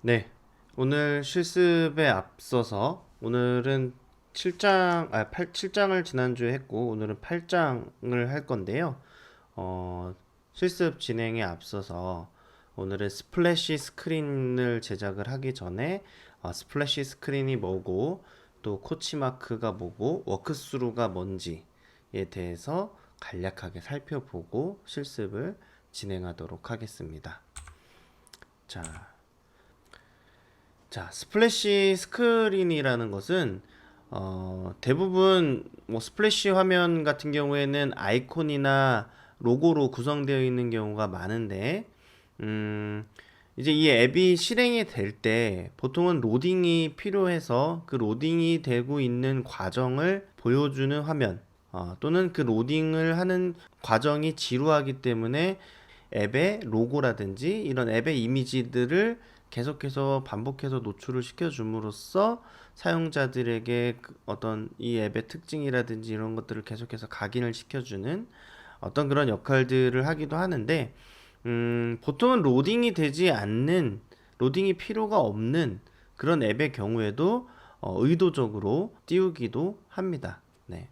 네, 오늘 실습에 앞서서 오늘은 7장을 지난주에 했고 오늘은 8장을 할 건데요. 실습 진행에 앞서서 오늘은 스플래시 스크린을 제작을 하기 전에 스플래시 스크린이 뭐고 또 코치마크가 뭐고 워크스루가 뭔지에 대해서 간략하게 살펴보고 실습을 진행하도록 하겠습니다. 자, 스플래시 스크린이라는 것은 대부분 뭐 스플래시 화면 같은 경우에는 아이콘이나 로고로 구성되어 있는 경우가 많은데, 음, 이제 이 앱이 실행이 될 때 보통은 로딩이 필요해서 그 로딩이 되고 있는 과정을 보여주는 화면, 또는 그 로딩을 하는 과정이 지루하기 때문에 앱의 로고라든지 이런 앱의 이미지들을 계속해서 반복해서 노출을 시켜줌으로써 사용자들에게 어떤 이 앱의 특징이라든지 이런 것들을 계속해서 각인을 시켜주는 어떤 그런 역할들을 하기도 하는데, 보통은 로딩이 되지 않는, 로딩이 필요가 없는 그런 앱의 경우에도 의도적으로 띄우기도 합니다. 네.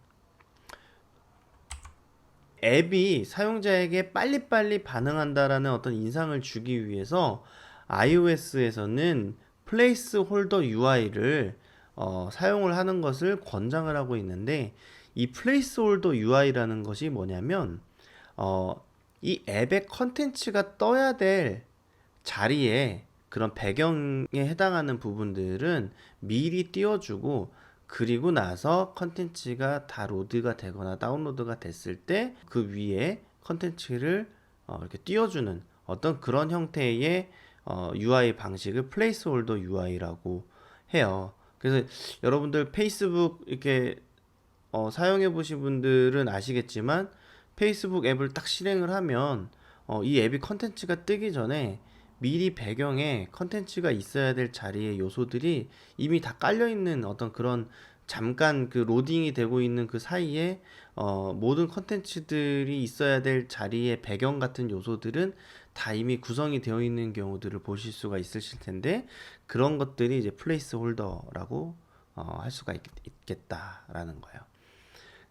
앱이 사용자에게 빨리빨리 반응한다라는 어떤 인상을 주기 위해서 iOS에서는 플레이스 홀더 UI를 사용을 하는 것을 권장을 하고 있는데, 이 플레이스 홀더 UI라는 것이 뭐냐면 어, 이 앱의 컨텐츠가 떠야 될 자리에 그런 배경에 해당하는 부분들은 미리 띄워주고, 그리고 나서 컨텐츠가 다 로드가 되거나 다운로드가 됐을 때 그 위에 컨텐츠를 이렇게 띄워주는 어떤 그런 형태의 UI 방식을 플레이스홀더 UI라고 해요. 그래서 여러분들 페이스북 이렇게 사용해 보신 분들은 아시겠지만, 페이스북 앱을 딱 실행을 하면 이 앱이 컨텐츠가 뜨기 전에 미리 배경에 컨텐츠가 있어야 될 자리의 요소들이 이미 다 깔려 있는 어떤 그런, 잠깐 그 로딩이 되고 있는 그 사이에 모든 컨텐츠들이 있어야 될 자리의 배경 같은 요소들은 다 이미 구성이 되어 있는 경우들을 보실 수가 있으실 텐데, 그런 것들이 이제 플레이스 홀더라고 할 수가 있겠다라는 거예요.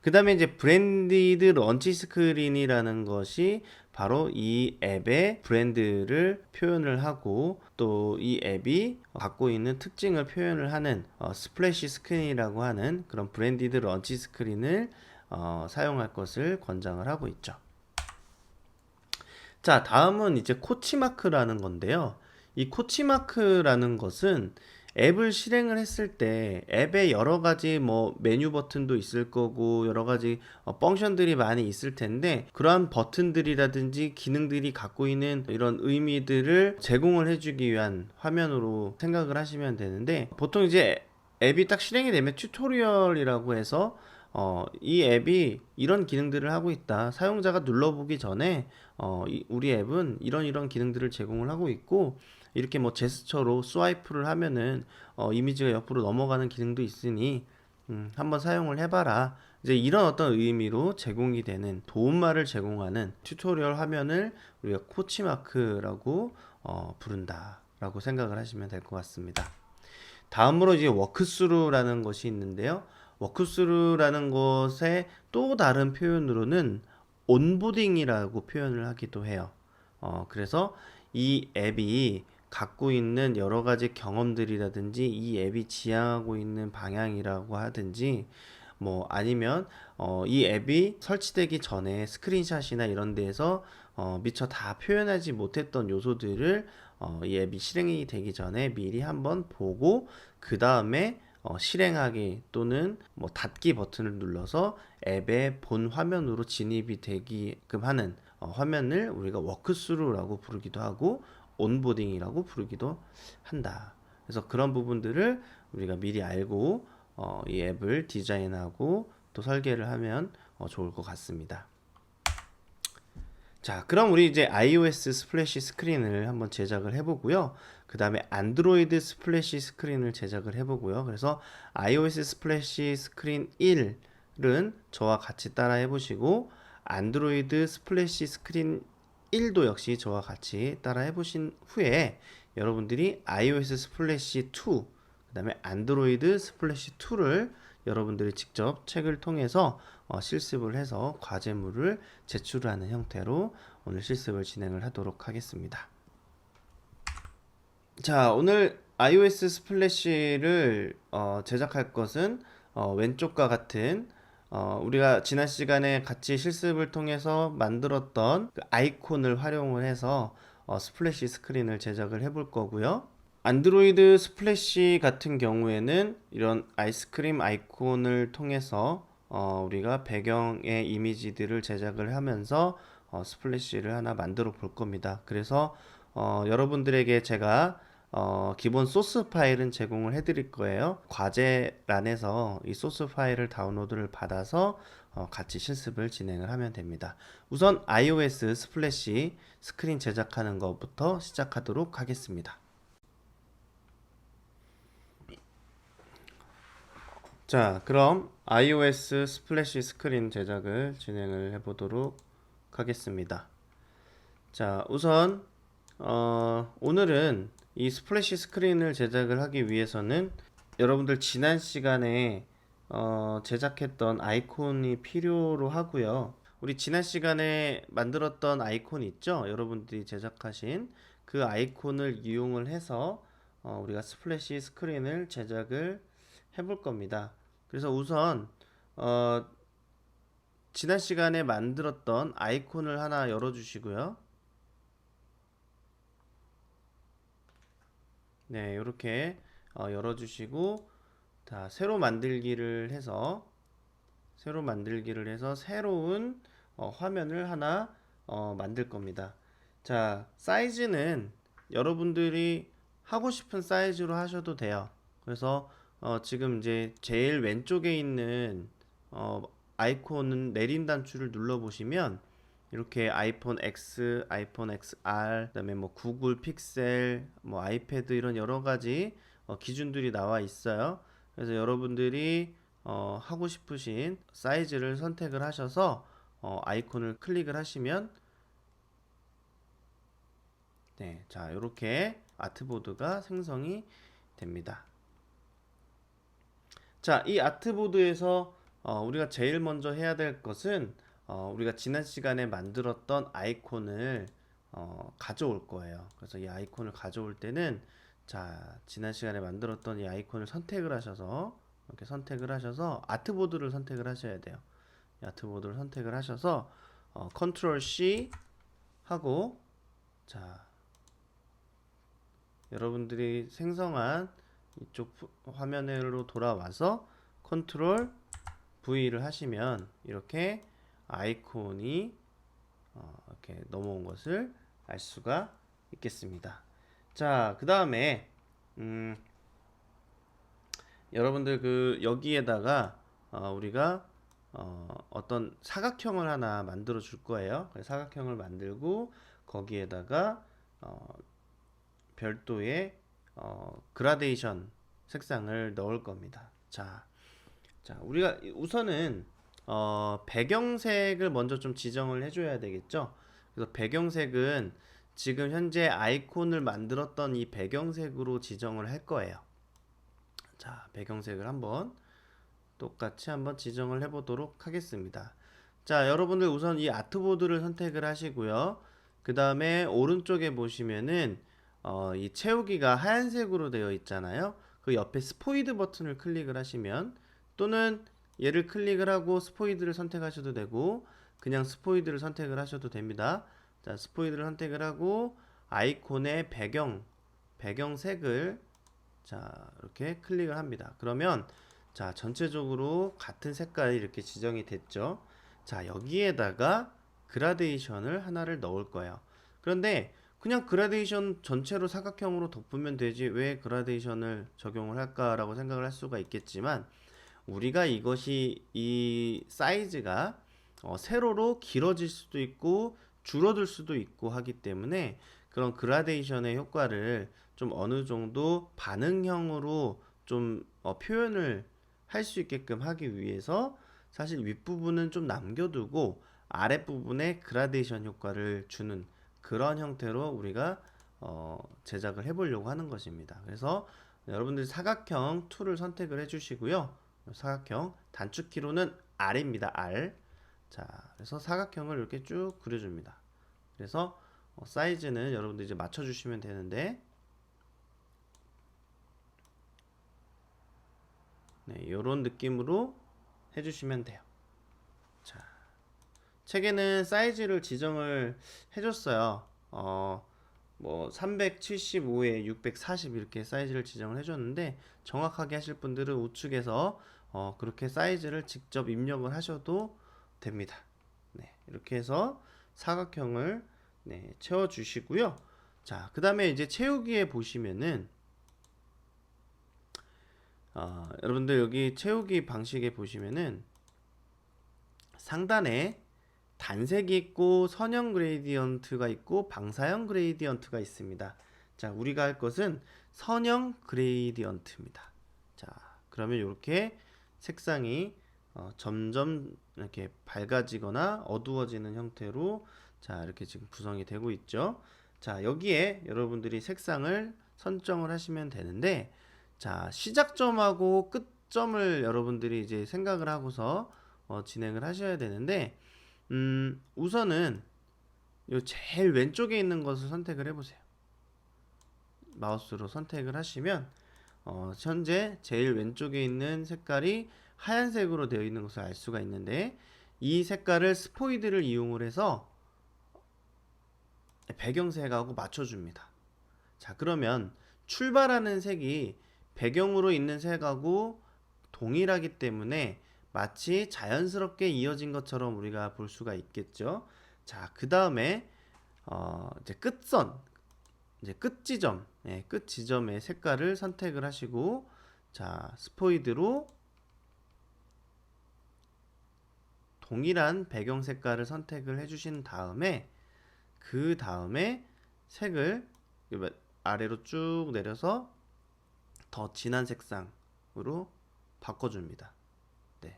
그 다음에 이제 브랜디드 런치 스크린이라는 것이 바로 이 앱의 브랜드를 표현을 하고 또 이 앱이 갖고 있는 특징을 표현을 하는 스플래시 스크린이라고 하는 그런 브랜디드 런치 스크린을 사용할 것을 권장을 하고 있죠. 자, 다음은 이제 코치마크라는 건데요. 이 코치마크라는 것은 앱을 실행을 했을 때 앱에 여러 가지 뭐 메뉴 버튼도 있을 거고 여러 가지 펑션들이 많이 있을 텐데, 그러한 버튼들이라든지 기능들이 갖고 있는 이런 의미들을 제공을 해주기 위한 화면으로 생각을 하시면 되는데, 보통 이제 앱이 딱 실행이 되면 튜토리얼이라고 해서 이 앱이 이런 기능들을 하고 있다, 사용자가 눌러보기 전에 우리 앱은 이런 기능들을 제공을 하고 있고, 이렇게 뭐 제스처로 스와이프를 하면은 이미지가 옆으로 넘어가는 기능도 있으니 한번 사용을 해봐라, 이제 이런 어떤 의미로 제공이 되는 도움말을 제공하는 튜토리얼 화면을 우리가 코치마크라고 부른다라고 생각을 하시면 될 것 같습니다. 다음으로 이제 워크스루라는 것이 있는데요. 워크스루라는 것의 또 다른 표현으로는 온보딩이라고 표현을 하기도 해요. 그래서 이 앱이 갖고 있는 여러 가지 경험들이라든지 이 앱이 지향하고 있는 방향이라고 하든지, 뭐 아니면 이 앱이 설치되기 전에 스크린샷이나 이런 데에서 미처 다 표현하지 못했던 요소들을 이 앱이 실행이 되기 전에 미리 한번 보고 그 다음에 실행하기 또는 뭐 닫기 버튼을 눌러서 앱의 본 화면으로 진입이 되게끔 하는 화면을 우리가 워크스루라고 부르기도 하고 온보딩이라고 부르기도 한다. 그래서 그런 부분들을 우리가 미리 알고 이 앱을 디자인하고 또 설계를 하면 좋을 것 같습니다. 자, 그럼 우리 이제 iOS 스플래시 스크린을 한번 제작을 해보고요. 그 다음에 안드로이드 스플래시 스크린을 제작을 해보고요. 그래서 iOS 스플래시 스크린 1은 저와 같이 따라 해보시고, 안드로이드 스플래시 스크린 1도 역시 저와 같이 따라 해보신 후에 여러분들이 iOS 스플래시 2, 그 다음에 안드로이드 스플래시 2를 여러분들이 직접 책을 통해서 실습을 해서 과제물을 제출하는 형태로 오늘 실습을 진행을 하도록 하겠습니다. 자, 오늘 iOS 스플래시를 제작할 것은 왼쪽과 같은 우리가 지난 시간에 같이 실습을 통해서 만들었던 그 아이콘을 활용을 해서 스플래시 스크린을 제작을 해볼 거고요. 안드로이드 스플래시 같은 경우에는 이런 아이스크림 아이콘을 통해서 우리가 배경의 이미지들을 제작을 하면서 스플래시를 하나 만들어 볼 겁니다. 그래서 여러분들에게 제가 기본 소스 파일은 제공을 해드릴 거예요. 과제란에서 이 소스 파일을 다운로드를 받아서 같이 실습을 진행을 하면 됩니다. 우선 iOS 스플래시 스크린 제작하는 것부터 시작하도록 하겠습니다. 자, 그럼 iOS 스플래시 스크린 제작을 진행을 해보도록 하겠습니다. 자, 우선 오늘은 이 스플래시 스크린을 제작을 하기 위해서는 여러분들 지난 시간에 제작했던 아이콘이 필요로 하고요. 우리 지난 시간에 만들었던 아이콘 있죠? 여러분들이 제작하신 그 아이콘을 이용을 해서 우리가 스플래시 스크린을 제작을 해볼 겁니다. 그래서 우선 지난 시간에 만들었던 아이콘을 하나 열어주시고요. 네, 이렇게 열어주시고 새로 만들기를 해서 새로운 화면을 하나 만들 겁니다. 자, 사이즈는 여러분들이 하고 싶은 사이즈로 하셔도 돼요. 그래서 지금 이제 제일 왼쪽에 있는 아이콘은 내린 단추를 눌러 보시면 이렇게 아이폰 X, 아이폰 XR, 그다음에 뭐 구글 픽셀, 뭐 아이패드 이런 여러 가지 기준들이 나와 있어요. 그래서 여러분들이 하고 싶으신 사이즈를 선택을 하셔서 아이콘을 클릭을 하시면 네, 자, 이렇게 아트보드가 생성이 됩니다. 자, 이 아트보드에서 우리가 제일 먼저 해야 될 것은 우리가 지난 시간에 만들었던 아이콘을 가져올 거예요. 그래서 이 아이콘을 가져올 때는 자, 지난 시간에 만들었던 이 아이콘을 선택을 하셔서 이렇게 선택을 하셔서 아트보드를 선택을 하셔야 돼요. 이 아트보드를 선택을 하셔서 컨트롤 C 하고 자, 여러분들이 생성한 이쪽 화면으로 돌아와서 컨트롤 V를 하시면 이렇게 아이콘이 이렇게 넘어온 것을 알 수가 있겠습니다. 자, 그 다음에 여러분들 그 여기에다가 우리가 어떤 사각형을 하나 만들어 줄 거예요. 사각형을 만들고 거기에다가 별도의 그라데이션 색상을 넣을 겁니다. 자, 우리가 우선은 배경색을 먼저 좀 지정을 해줘야 되겠죠. 그래서 배경색은 지금 현재 아이콘을 만들었던 이 배경색으로 지정을 할 거예요. 자, 배경색을 똑같이 한번 지정을 해보도록 하겠습니다. 자, 여러분들 우선 이 아트보드를 선택을 하시고요. 그 다음에 오른쪽에 보시면은 이 채우기가 하얀색으로 되어 있잖아요. 그 옆에 스포이드 버튼을 클릭을 하시면 또는 얘를 클릭을 하고 스포이드를 선택하셔도 되고 그냥 스포이드를 선택을 하셔도 됩니다. 자, 스포이드를 선택을 하고 아이콘의 배경색을 자, 이렇게 클릭을 합니다. 그러면 자, 전체적으로 같은 색깔이 이렇게 지정이 됐죠. 자, 여기에다가 그라데이션을 하나를 넣을 거예요. 그런데 그냥 그라데이션 전체로 사각형으로 덮으면 되지 왜 그라데이션을 적용을 할까라고 생각을 할 수가 있겠지만 우리가 이 사이즈가 세로로 길어질 수도 있고 줄어들 수도 있고 하기 때문에 그런 그라데이션의 효과를 좀 어느 정도 반응형으로 좀 표현을 할 수 있게끔 하기 위해서 사실 윗부분은 좀 남겨두고 아랫부분에 그라데이션 효과를 주는 그런 형태로 우리가 제작을 해보려고 하는 것입니다. 그래서 여러분들이 사각형 툴을 선택을 해주시고요. 사각형 단축키로는 R입니다. R. 자, 그래서 사각형을 이렇게 쭉 그려줍니다. 그래서 사이즈는 여러분들 이제 맞춰주시면 되는데, 네, 이런 느낌으로 해주시면 돼요. 자, 책에는 사이즈를 지정을 해줬어요. 뭐 375에 640 이렇게 사이즈를 지정을 해줬는데, 정확하게 하실 분들은 우측에서 그렇게 사이즈를 직접 입력을 하셔도 됩니다. 네, 이렇게 해서 사각형을 네, 채워주시고요. 자, 그 다음에 이제 채우기에 보시면은 여러분들 여기 채우기 방식에 보시면은 상단에 단색이 있고 선형 그레이디언트가 있고 방사형 그레이디언트가 있습니다. 자, 우리가 할 것은 선형 그레이디언트입니다. 자, 그러면 이렇게 색상이 점점 이렇게 밝아지거나 어두워지는 형태로 자, 이렇게 지금 구성이 되고 있죠. 자, 여기에 여러분들이 색상을 선정을 하시면 되는데, 자, 시작점하고 끝점을 여러분들이 이제 생각을 하고서 진행을 하셔야 되는데, 우선은 요 제일 왼쪽에 있는 것을 선택을 해보세요. 마우스로 선택을 하시면 현재 제일 왼쪽에 있는 색깔이 하얀색으로 되어 있는 것을 알 수가 있는데, 이 색깔을 스포이드를 이용을 해서 배경색하고 맞춰줍니다. 자, 그러면 출발하는 색이 배경으로 있는 색하고 동일하기 때문에 마치 자연스럽게 이어진 것처럼 우리가 볼 수가 있겠죠. 자, 그 다음에 이제 끝선, 이제 끝 지점, 끝 지점의 색깔을 선택을 하시고, 자, 스포이드로 동일한 배경 색깔을 선택을 해주신 다음에, 그 다음에 색을 아래로 쭉 내려서 더 진한 색상으로 바꿔줍니다. 네.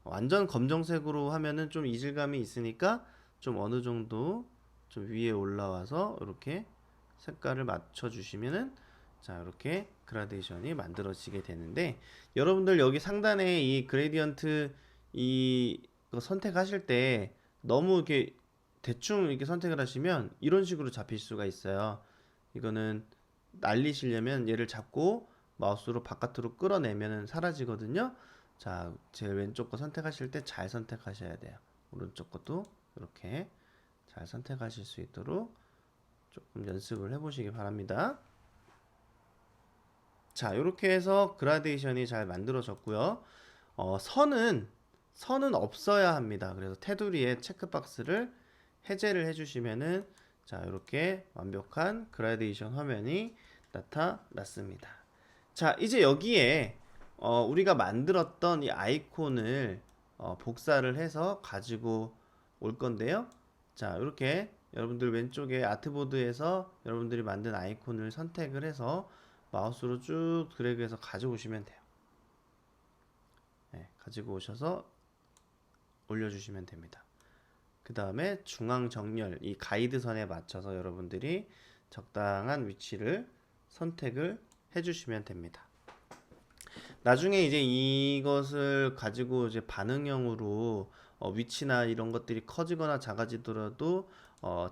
완전 검정색으로 하면은 좀 이질감이 있으니까 좀 어느 정도 좀 위에 올라와서 이렇게 색깔을 맞춰주시면은 자, 이렇게 그라데이션이 만들어지게 되는데, 여러분들 여기 상단에 이 그레디언트 이거 선택하실 때 너무 이렇게 대충 이렇게 선택을 하시면 이런 식으로 잡힐 수가 있어요. 이거는 날리시려면 얘를 잡고 마우스로 바깥으로 끌어내면 사라지거든요. 자, 제일 왼쪽 거 선택하실 때 잘 선택하셔야 돼요. 오른쪽 것도 이렇게 잘 선택하실 수 있도록 조금 연습을 해보시기 바랍니다. 자, 이렇게 해서 그라데이션이 잘 만들어졌고요. 선은 없어야 합니다. 그래서 테두리에 체크박스를 해제를 해주시면은 자, 이렇게 완벽한 그라데이션 화면이 나타났습니다. 자, 이제 여기에 우리가 만들었던 이 아이콘을 복사를 해서 가지고 올 건데요. 자, 이렇게 여러분들 왼쪽에 아트보드에서 여러분들이 만든 아이콘을 선택을 해서 마우스로 쭉 드래그해서 가져오시면 돼요. 네, 가지고 오셔서 올려주시면 됩니다. 그 다음에 중앙 정렬, 이 가이드선에 맞춰서 여러분들이 적당한 위치를 선택을 해주시면 됩니다. 나중에 이제 이것을 가지고 이제 반응형으로 위치나 이런 것들이 커지거나 작아지더라도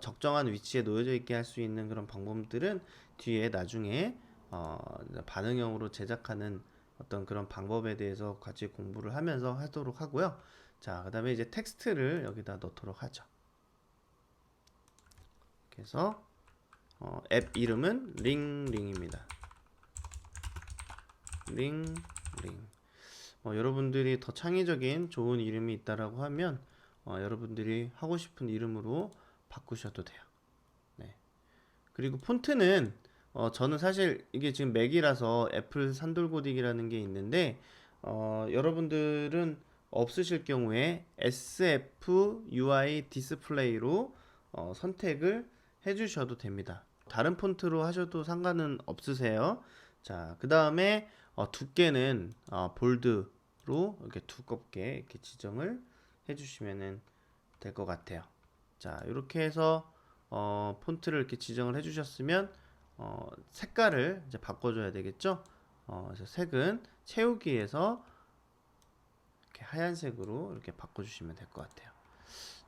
적정한 위치에 놓여져 있게 할 수 있는 그런 방법들은 뒤에 나중에 반응형으로 제작하는 어떤 그런 방법에 대해서 같이 공부를 하면서 하도록 하고요. 자, 그 다음에 이제 텍스트를 여기다 넣도록 하죠. 그래서 앱 이름은 링링입니다. 링링. 여러분들이 더 창의적인 좋은 이름이 있다라고 하면 여러분들이 하고 싶은 이름으로 바꾸셔도 돼요. 네. 그리고 폰트는 저는 사실 이게 지금 맥이라서 애플 산돌고딕이라는 게 있는데 여러분들은 없으실 경우에 SFUI 디스플레이로 선택을 해주셔도 됩니다. 다른 폰트로 하셔도 상관은 없으세요. 자, 그 다음에 두께는 볼드로 이렇게 두껍게 이렇게 지정을 해주시면 될 것 같아요. 자, 이렇게 해서 폰트를 이렇게 지정을 해주셨으면 색깔을 이제 바꿔줘야 되겠죠. 그래서 색은 채우기에서 이렇게 하얀색으로 이렇게 바꿔주시면 될 것 같아요.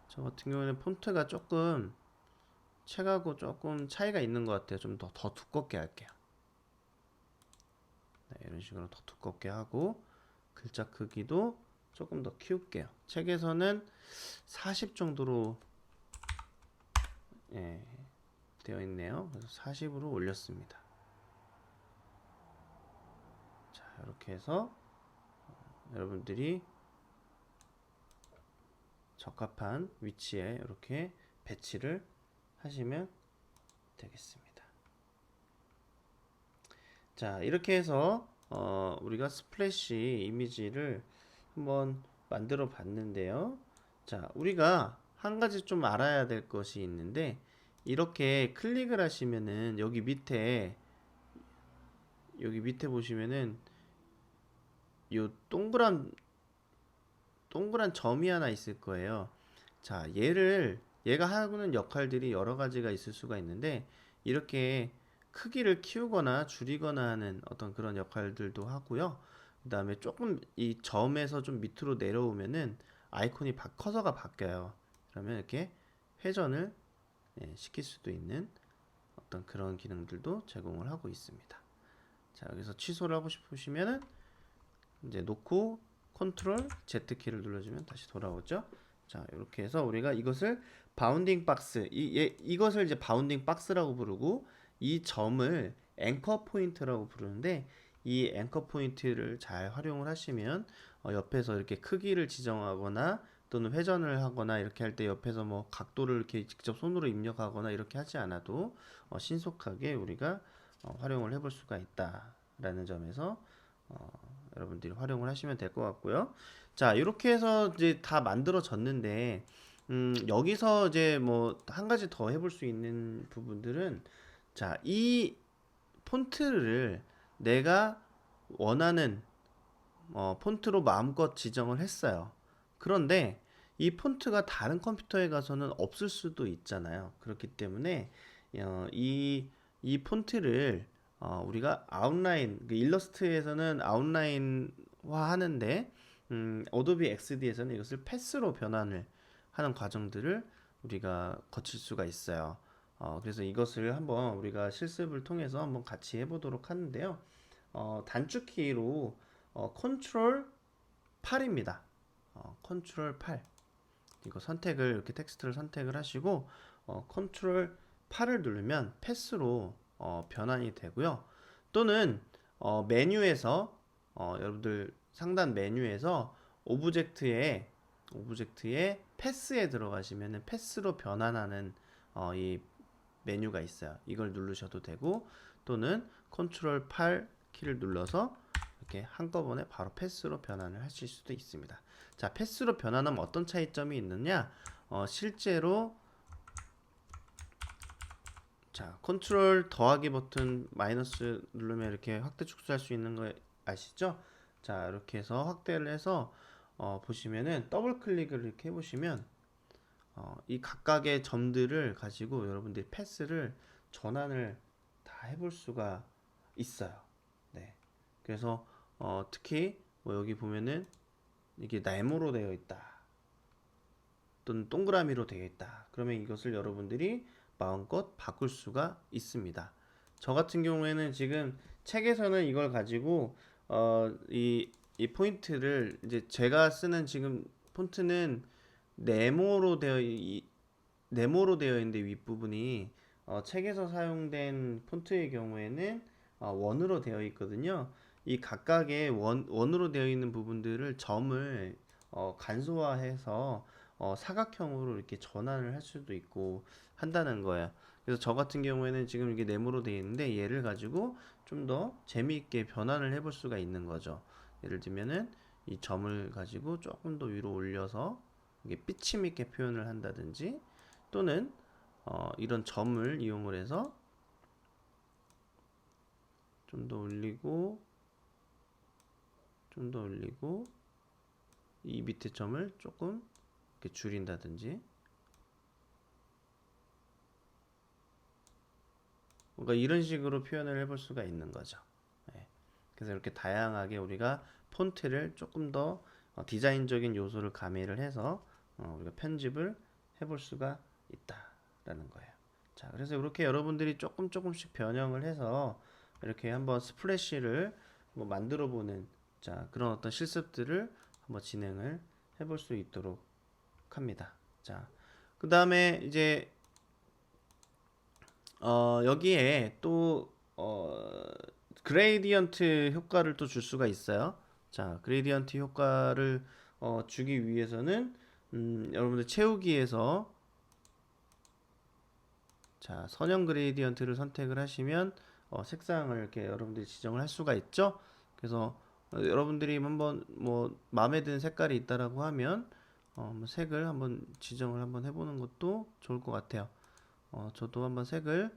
저 같은 경우에는 폰트가 조금 책하고 조금 차이가 있는 것 같아요. 좀 더 두껍게 할게요. 네, 이런 식으로 더 두껍게 하고 글자 크기도 조금 더 키울게요. 책에서는 40 정도로 예, 되어 있네요. 그래서 40으로 올렸습니다. 자, 이렇게 해서 여러분들이 적합한 위치에 이렇게 배치를 하시면 되겠습니다. 자, 이렇게 해서 우리가 스플래시 이미지를 한번 만들어 봤는데요. 자, 우리가 한 가지 좀 알아야 될 것이 있는데, 이렇게 클릭을 하시면은 여기 밑에 보시면은 요 동그란 점이 하나 있을 거예요. 자, 얘가 하는 역할들이 여러 가지가 있을 수가 있는데, 이렇게 크기를 키우거나 줄이거나 하는 어떤 그런 역할들도 하고요. 그 다음에 조금 이 점에서 좀 밑으로 내려오면은 아이콘이 커서가 바뀌어요. 그러면 이렇게 회전을 시킬 수도 있는 어떤 그런 기능들도 제공을 하고 있습니다. 자, 여기서 취소를 하고 싶으시면은 이제 놓고 컨트롤 Z키를 눌러주면 다시 돌아오죠. 자, 이렇게 해서 우리가 이것을 바운딩 박스, 이것을 이제 바운딩 박스라고 부르고, 이 점을 앵커 포인트라고 부르는데, 이 앵커 포인트를 잘 활용을 하시면 옆에서 이렇게 크기를 지정하거나 또는 회전을 하거나 이렇게 할 때 옆에서 뭐 각도를 이렇게 직접 손으로 입력하거나 이렇게 하지 않아도 신속하게 우리가 활용을 해볼 수가 있다라는 점에서 여러분들이 활용을 하시면 될 것 같고요. 자, 이렇게 해서 이제 다 만들어졌는데, 여기서 이제 뭐 한 가지 더 해볼 수 있는 부분들은, 자, 이 폰트를 내가 원하는 폰트로 마음껏 지정을 했어요. 그런데 이 폰트가 다른 컴퓨터에 가서는 없을 수도 있잖아요. 그렇기 때문에 이 폰트를 우리가 아웃라인, 그 일러스트에서는 아웃라인화 하는데, 어도비 XD에서는 이것을 패스로 변환을 하는 과정들을 우리가 거칠 수가 있어요. 그래서 이것을 한번 우리가 실습을 통해서 한번 같이 해보도록 하는데요. 단축키로 컨트롤 8입니다. 컨트롤 8. 이거 선택을, 이렇게 텍스트를 선택을 하시고 컨트롤 8을 누르면 패스로 변환이 되고요. 또는 메뉴에서 여러분들 상단 메뉴에서 오브젝트에 패스에 들어가시면은 패스로 변환하는 이 메뉴가 있어요. 이걸 누르셔도 되고, 또는 컨트롤 8 키를 눌러서 이렇게 한꺼번에 바로 패스로 변환을 하실 수도 있습니다. 자, 패스로 변환하면 어떤 차이점이 있느냐? 실제로 자, 컨트롤 더하기 버튼 마이너스 누르면 이렇게 확대 축소할 수 있는 거 아시죠? 자, 이렇게 해서 확대를 해서 보시면은 더블 클릭을 이렇게 해보시면 이 각각의 점들을 가지고 여러분들이 패스를 전환을 다 해볼 수가 있어요. 네. 그래서 특히 뭐 여기 보면은 이게 네모로 되어 있다, 또는 동그라미로 되어 있다. 그러면 이것을 여러분들이 마음껏 바꿀 수가 있습니다. 저 같은 경우에는 지금 책에서는 이걸 가지고 이 포인트를 이제 제가 쓰는 지금 폰트는 네모로 되어 네모로 되어 있는데 윗부분이 책에서 사용된 폰트의 경우에는 원으로 되어 있거든요. 이 각각의 원으로 되어 있는 부분들을 점을 간소화해서 사각형으로 이렇게 전환을 할 수도 있고 한다는 거예요. 그래서 저 같은 경우에는 지금 이게 네모로 되어 있는데 얘를 가지고 좀 더 재미있게 변환을 해볼 수가 있는 거죠. 예를 들면은 이 점을 가지고 조금 더 위로 올려서 이게 삐침 있게 표현을 한다든지, 또는 이런 점을 이용을 해서 좀 더 올리고 좀 더 올리고 이 밑에 점을 조금 이렇게 줄인다든지, 뭔가 이런 식으로 표현을 해볼 수가 있는 거죠. 예. 그래서 이렇게 다양하게 우리가 폰트를 조금 더 디자인적인 요소를 가미를 해서 우리가 편집을 해볼 수가 있다라는 거예요. 자, 그래서 이렇게 여러분들이 조금씩 변형을 해서 이렇게 한번 스플래시를 뭐 만들어 보는 자, 그런 어떤 실습들을 한번 진행을 해볼 수 있도록 합니다. 자, 그 다음에 이제 여기에 또 그레이디언트 효과를 또 줄 수가 있어요. 자, 그레이디언트 효과를 주기 위해서는 여러분들 채우기에서 자, 선형 그레이디언트를 선택을 하시면 색상을 이렇게 여러분들이 지정을 할 수가 있죠. 그래서 여러분들이 한번 뭐 마음에 드는 색깔이 있다라고 하면 뭐 색을 한번 지정을 한번 해보는 것도 좋을 것 같아요. 저도 한번 색을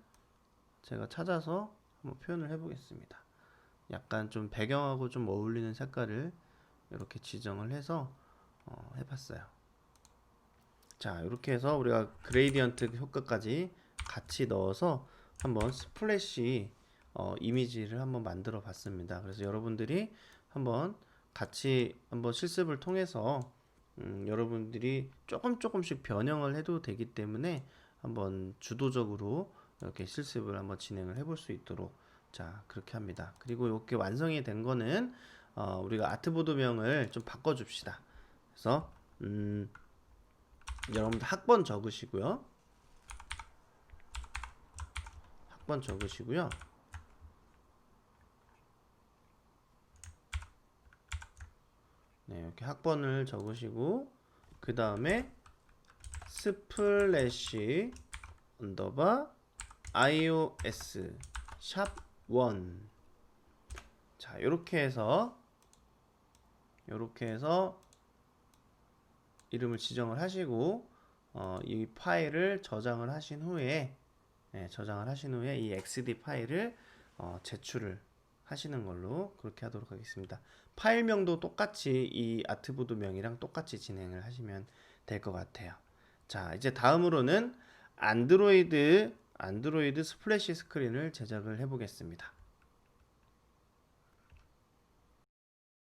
제가 찾아서 한번 표현을 해보겠습니다. 약간 좀 배경하고 좀 어울리는 색깔을 이렇게 지정을 해서 해봤어요. 자, 이렇게 해서 우리가 그레이디언트 효과까지 같이 넣어서 한번 스플래시 이미지를 한번 만들어 봤습니다. 그래서 여러분들이 한번 같이 한번 실습을 통해서 여러분들이 조금씩 변형을 해도 되기 때문에 한번 주도적으로 이렇게 실습을 한번 진행을 해볼 수 있도록 자 그렇게 합니다. 그리고 이렇게 완성이 된 거는 우리가 아트보드명을 좀 바꿔줍시다. 그래서 여러분들 학번 적으시고요. 학번 적으시고요. 네, 이렇게 학번을 적으시고 그 다음에 스플래시 언더바 iOS 샵 1. 자, 이렇게 해서 이름을 지정을 하시고 이 파일을 저장을 하신 후에 이 XD 파일을 제출을 하시는 걸로 그렇게 하도록 하겠습니다. 파일명도 똑같이 이 아트보드명이랑 똑같이 진행을 하시면 될 것 같아요. 자, 이제 다음으로는 안드로이드 스플래시 스크린을 제작을 해 보겠습니다.